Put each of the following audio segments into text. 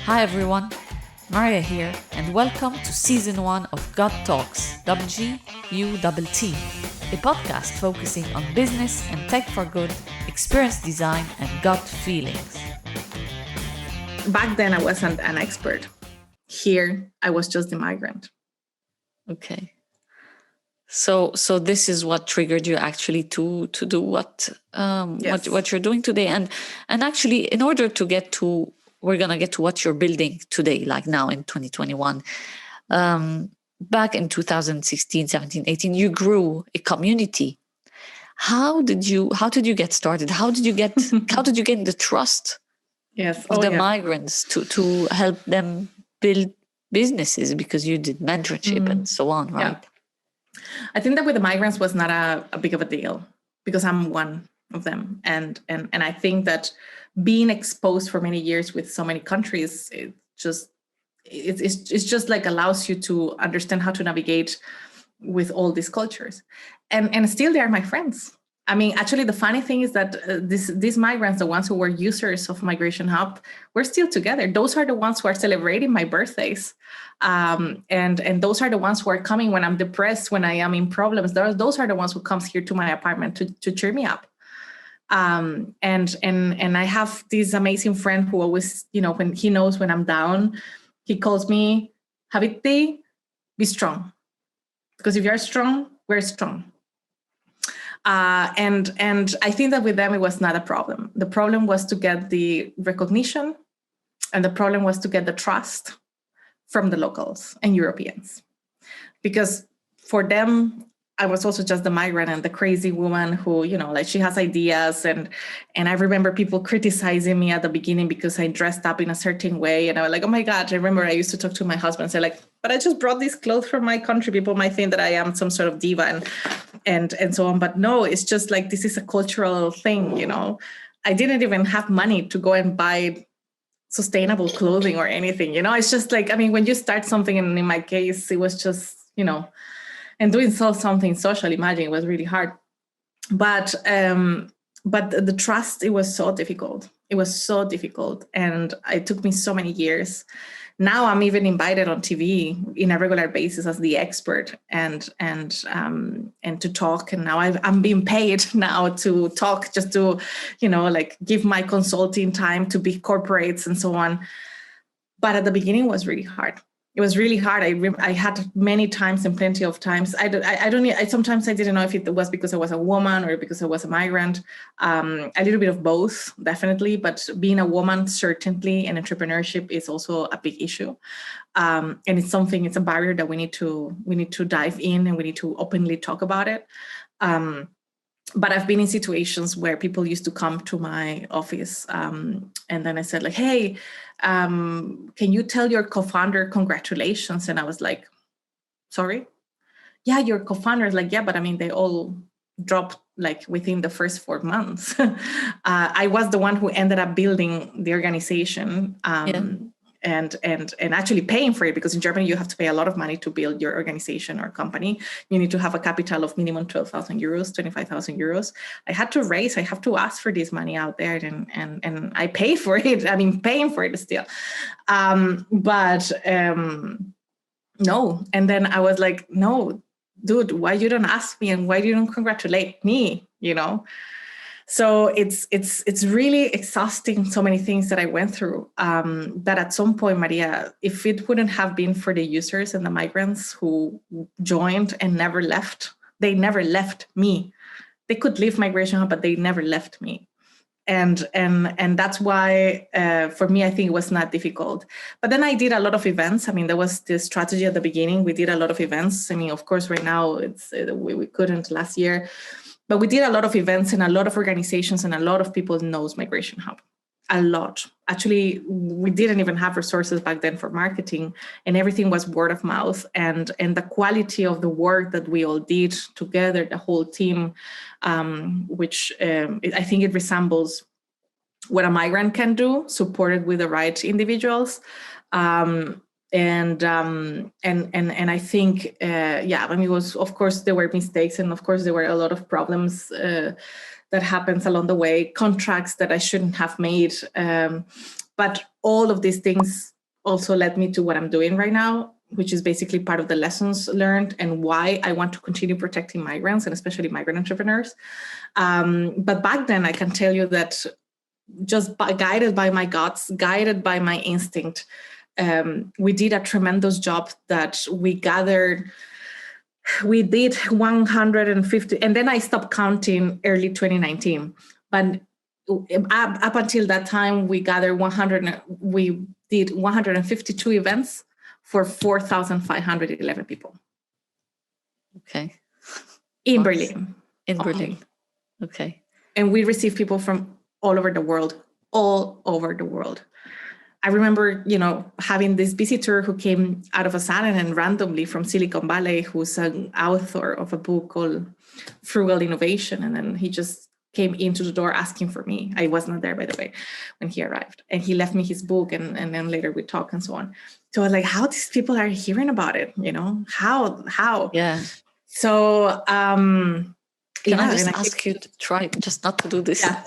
Hi everyone, Maria here, and welcome to Season 1 of GGUTTALKS, GGUTT, a podcast focusing on business and tech for good, experience design, and gut feelings. Back then, I wasn't an expert. Here, I was just a migrant. Okay. So this is what triggered you actually to do what you're doing today, and actually, in order to get to, we're gonna get to what you're building today, like now in 2021. Back in 2016, 17, 18, you grew a community. How did you get started? How did you get the trust of the migrants to help them build businesses, because you did mentorship and so on, right? Yeah. I think that with the migrants was not a big of a deal because I'm one of them. And I think that being exposed for many years with so many countries, it's just like allows you to understand how to navigate with all these cultures. And still they are my friends. I mean, actually, the funny thing is that these migrants, the ones who were users of Migration Hub, we're still together. Those are the ones who are celebrating my birthdays. And those are the ones who are coming when I'm depressed, when I am in problems. Those are the ones who comes here to my apartment to cheer me up. And I have this amazing friend who always, when he knows when I'm down, he calls me, Habibti, be strong. Because if you're strong, we're strong. And I think that with them, it was not a problem. The problem was to get the recognition, and the problem was to get the trust from the locals and Europeans. Because for them, I was also just the migrant and the crazy woman who, she has ideas. And I remember people criticizing me at the beginning because I dressed up in a certain way. And I was like, oh my God, I remember I used to talk to my husband and say like, but I just brought these clothes from my country. People might think that I am some sort of diva and so on. But no, it's just like, this is a cultural thing, I didn't even have money to go and buy sustainable clothing or anything, it's just like, I mean, when you start something, and in my case, it was just, and doing something social, imagine, it was really hard. But the trust, it was so difficult. It was so difficult. And it took me so many years. Now I'm even invited on TV in a regular basis as the expert and to talk. And now I'm being paid now to talk, just to, give my consulting time to big corporates and so on. But at the beginning, it was really hard. It was really hard. I had many times and plenty of times. Sometimes I didn't know if it was because I was a woman or because I was a migrant. A little bit of both, definitely. But being a woman, certainly, and entrepreneurship is also a big issue. And it's a barrier that we need to dive in, and we need to openly talk about it. But I've been in situations where people used to come to my office, and then I said like, hey, can you tell your co-founder congratulations? And I was like, sorry? Yeah, your co-founder is like, yeah, but I mean, they all dropped like within the first 4 months. I was the one who ended up building the organization. And actually paying for it, because in Germany you have to pay a lot of money to build your organization or company. You need to have a capital of minimum 12,000 euros, 25,000 euros. I have to ask for this money out there, and I pay for it. I mean, paying for it still. No. And then I was like, no, dude, why you don't ask me, and why you don't congratulate me, So it's really exhausting, so many things that I went through, that at some point, Maria, if it wouldn't have been for the users and the migrants who joined and never left, they never left me. They could leave Migration Hub, but they never left me. And that's why, for me, I think it was not difficult. But then I did a lot of events. I mean, there was this strategy at the beginning. We did a lot of events. I mean, of course, right now, we couldn't last year. But we did a lot of events, and a lot of organizations, and a lot of people knows Migration Hub. A lot. Actually, we didn't even have resources back then for marketing, and everything was word of mouth. And the quality of the work that we all did together, the whole team, which I think it resembles what a migrant can do, supported with the right individuals. And I think, I mean, it was, of course, there were mistakes, and of course, there were a lot of problems that happens along the way, contracts that I shouldn't have made. But all of these things also led me to what I'm doing right now, which is basically part of the lessons learned and why I want to continue protecting migrants and especially migrant entrepreneurs. But back then, I can tell you that just guided by my guts, guided by my instinct, we did a tremendous job that we did 150, and then I stopped counting early 2019. But up until that time, we did 152 events for 4,511 people. Okay. In Berlin. In Berlin. Okay. And we received people from all over the world. I remember, having this visitor who came out of a sudden and randomly from Silicon Valley, who's an author of a book called Frugal Innovation. And then he just came into the door asking for me. I was not there, by the way, when he arrived. And he left me his book, and then later we talked and so on. So I was like, how these people are hearing about it, How? Yeah. So, Can I just ask you to try just not to do this? Yeah.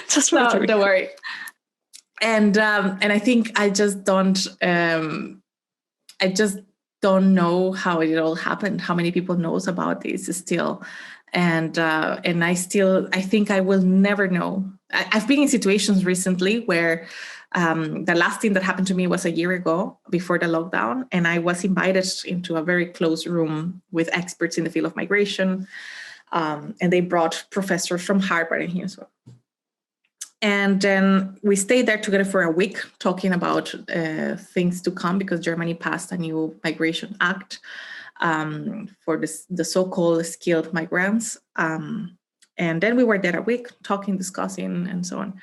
just no, don't worry. And I think I just don't know how it all happened, how many people knows about this still. And I think I will never know. I've been in situations recently where the last thing that happened to me was a year ago before the lockdown, and I was invited into a very close room with experts in the field of migration, and they brought professors from Harvard and here as well. And then we stayed there together for a week talking about things to come, because Germany passed a new migration act for the so-called skilled migrants. And then we were there a week talking, discussing, and so on.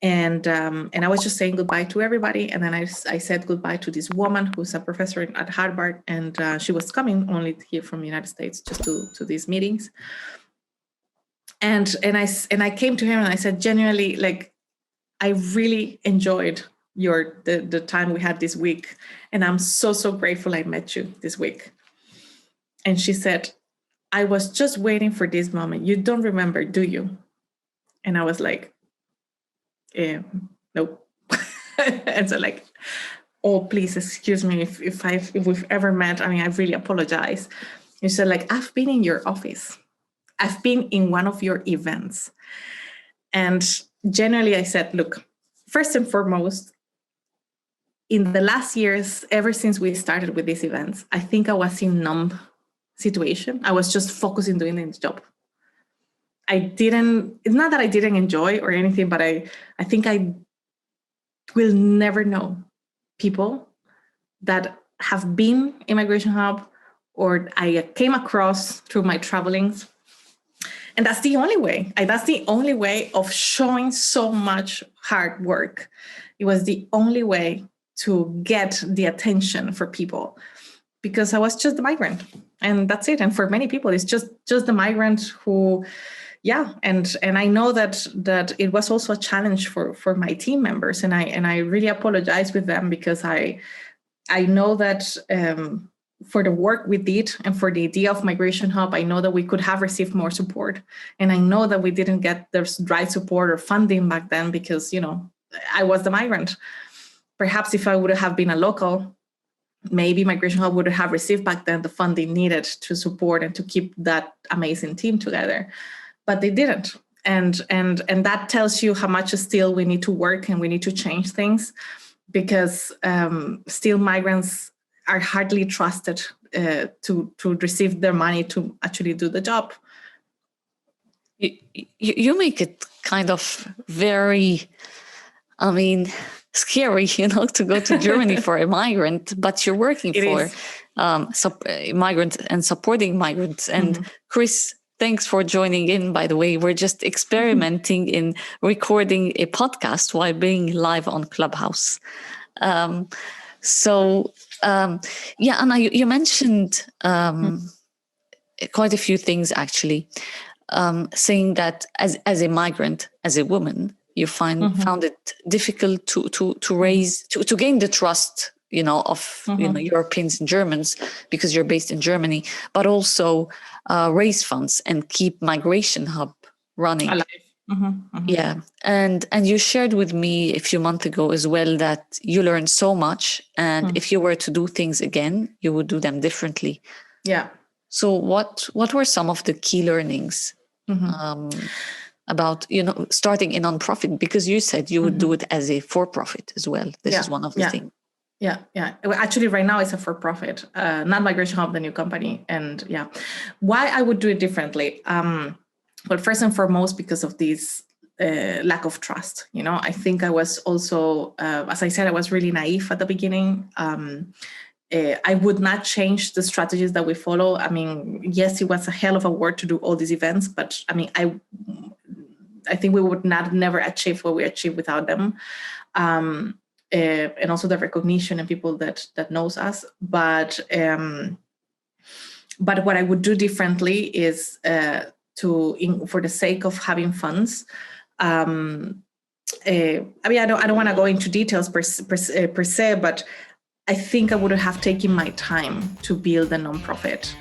And I was just saying goodbye to everybody. And then I said goodbye to this woman who's a professor at Harvard. And she was coming only here from the United States just to these meetings. And I came to him and I said, genuinely, like, I really enjoyed the time we had this week. And I'm so grateful I met you this week. And she said, I was just waiting for this moment. You don't remember, do you? And I was like, nope. And so like, oh, please excuse me if we've ever met. I mean, I really apologize. You said, like, I've been in your office. I've been in one of your events. And generally I said, look, first and foremost, in the last years, ever since we started with these events, I think I was in numb situation. I was just focused on doing this job. It's not that I didn't enjoy or anything, but I think I will never know people that have been in Migration Hub or I came across through my travelings. And that's the only way. That's the only way of showing so much hard work. It was the only way to get the attention for people, because I was just the migrant, and that's it. And for many people, it's just the migrant who, yeah. And I know that it was also a challenge for my team members, and I really apologize with them, because I know that. For the work we did and for the idea of Migration Hub, I know that we could have received more support. And I know that we didn't get the right support or funding back then because, I was the migrant. Perhaps if I would have been a local, maybe Migration Hub would have received back then the funding needed to support and to keep that amazing team together. But they didn't. And that tells you how much still we need to work and we need to change things, because still migrants are hardly trusted to receive their money to actually do the job. You make it kind of very, scary, to go to Germany for a migrant, but you're working for migrants and supporting migrants. And Chris, thanks for joining in, by the way. We're just experimenting in recording a podcast while being live on Clubhouse. Anna, you mentioned quite a few things, actually, saying that as a migrant, as a woman, you found it difficult to gain the trust, of Europeans and Germans, because you're based in Germany, but also raise funds and keep Migration Hub running. Yeah. And you shared with me a few months ago as well that you learned so much, and if you were to do things again, you would do them differently. Yeah. So what were some of the key learnings about, starting a nonprofit? Because you said you would do it as a for-profit as well. This is one of the things. Yeah. Actually, right now it's a for-profit, not Migration Hub, the new company. And why I would do it differently? Well, first and foremost, because of this lack of trust. I think I was also, as I said, I was really naive at the beginning. I would not change the strategies that we follow. I mean, yes, it was a hell of a work to do all these events, but I mean, I think we would never achieve what we achieved without them. And also the recognition and people that knows us. But what I would do differently is for the sake of having funds. I mean, I don't want to go into details per se, but I think I would have taken my time to build a nonprofit.